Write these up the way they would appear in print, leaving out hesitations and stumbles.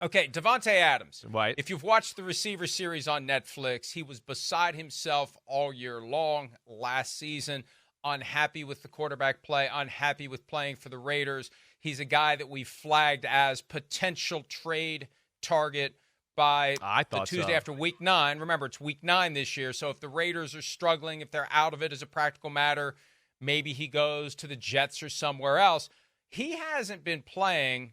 Okay, Davante Adams. Right. If you've watched the receiver series on Netflix, he was beside himself all year long last season, unhappy with the quarterback play, unhappy with playing for the Raiders. He's a guy that we flagged as potential trade target by the Tuesday after Week 9. Remember, it's Week 9 this year, so if the Raiders are struggling, if they're out of it as a practical matter, maybe he goes to the Jets or somewhere else. He hasn't been playing,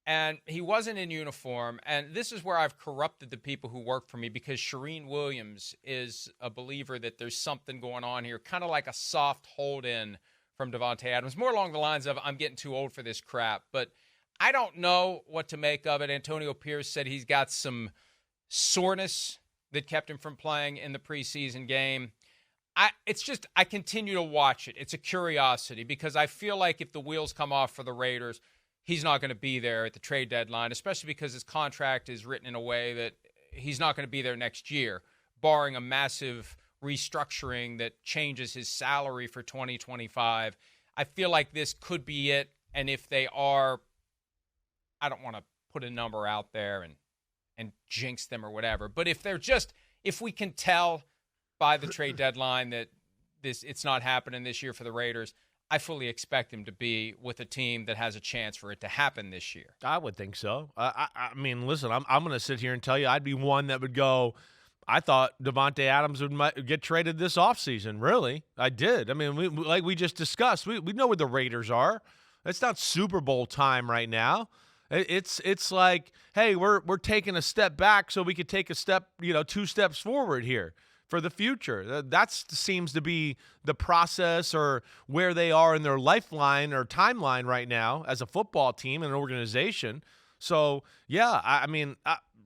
and he wasn't in uniform, and this is where I've corrupted the people who work for me, because Shereen Williams is a believer that there's something going on here, kind of like a soft hold-in from Davante Adams, more along the lines of, I'm getting too old for this crap. But I don't know what to make of it. Antonio Pierce said he's got some soreness that kept him from playing in the preseason game. I continue to watch it. It's a curiosity, because I feel like if the wheels come off for the Raiders, he's not going to be there at the trade deadline, especially because his contract is written in a way that he's not going to be there next year, barring a massive restructuring that changes his salary for 2025. I feel like this could be it, and if they are, I don't want to put a number out there and jinx them or whatever, but if we can tell by the trade deadline that it's not happening this year for the Raiders, I fully expect him to be with a team that has a chance for it to happen this year. I would think so. I mean, listen, I'm going to sit here and tell you I'd be one that would go, I thought Davante Adams would get traded this offseason. Really, I did. I mean, like we just discussed, we know where the Raiders are. It's not Super Bowl time right now. It's like, hey, we're taking a step back so we could take a step, 2 steps forward here for the future. That seems to be the process, or where they are in their lifeline or timeline right now as a football team and an organization. So, yeah, I mean,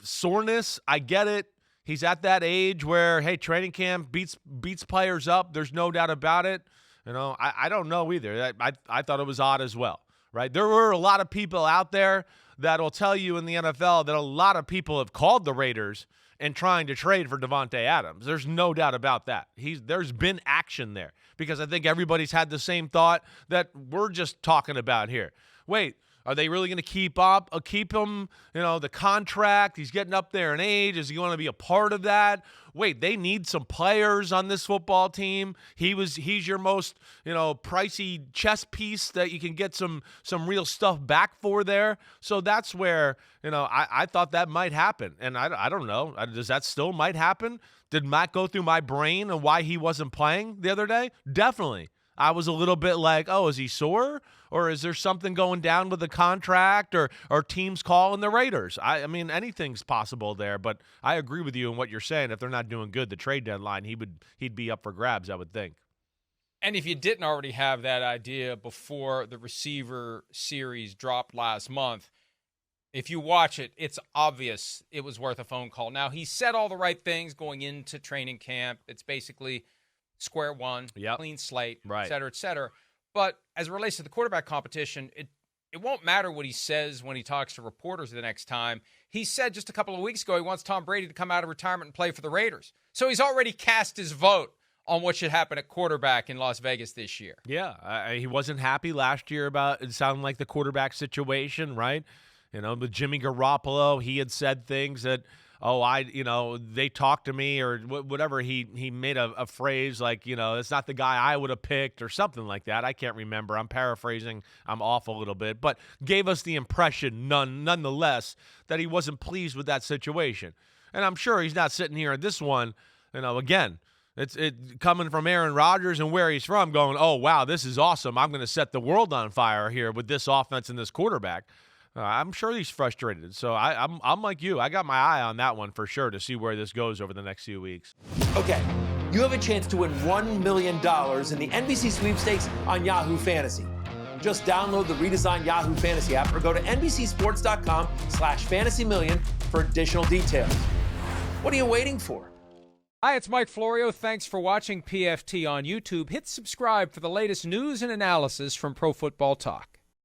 soreness, I get it. He's at that age where, hey, training camp beats players up. There's no doubt about it. I don't know either. I thought it was odd as well, right? There were a lot of people out there that will tell you in the NFL that a lot of people have called the Raiders and trying to trade for Davante Adams. There's no doubt about that. There's been action there, because I think everybody's had the same thought that we're just talking about here. Wait, are they really going to keep him, the contract? He's getting up there in age. Is he going to be a part of that? Wait, they need some players on this football team. He's your most, pricey chess piece that you can get some real stuff back for there. So that's where, I thought that might happen. And I don't know. Does that still might happen? Did Matt go through my brain and why he wasn't playing the other day? Definitely. I was a little bit like, oh, is he sore? Or is there something going down with the contract, or teams calling the Raiders? I mean, anything's possible there, but I agree with you in what you're saying. If they're not doing good, the trade deadline, he'd be up for grabs, I would think. And if you didn't already have that idea before the receiver series dropped last month, if you watch it, it's obvious it was worth a phone call. Now, he said all the right things going into training camp. It's basically square one, clean slate, right, et cetera, et cetera. But as it relates to the quarterback competition, it won't matter what he says when he talks to reporters the next time. He said just a couple of weeks ago he wants Tom Brady to come out of retirement and play for the Raiders. So he's already cast his vote on what should happen at quarterback in Las Vegas this year. Yeah, he wasn't happy last year about it sounding like the quarterback situation, right? With Jimmy Garoppolo, he had said things that, they talked to me, or whatever. He made a phrase like, it's not the guy I would have picked, or something like that. I can't remember. I'm paraphrasing. I'm off a little bit, but gave us the impression nonetheless that he wasn't pleased with that situation. And I'm sure he's not sitting here at this one, again, it's coming from Aaron Rodgers and where he's from, going, oh, wow, this is awesome. I'm going to set the world on fire here with this offense and this quarterback. I'm sure he's frustrated. So I'm like you. I got my eye on that one for sure to see where this goes over the next few weeks. Okay, you have a chance to win $1 million in the NBC sweepstakes on Yahoo Fantasy. Just download the redesigned Yahoo Fantasy app or go to NBCSports.com/fantasymillion for additional details. What are you waiting for? Hi, it's Mike Florio. Thanks for watching PFT on YouTube. Hit subscribe for the latest news and analysis from Pro Football Talk.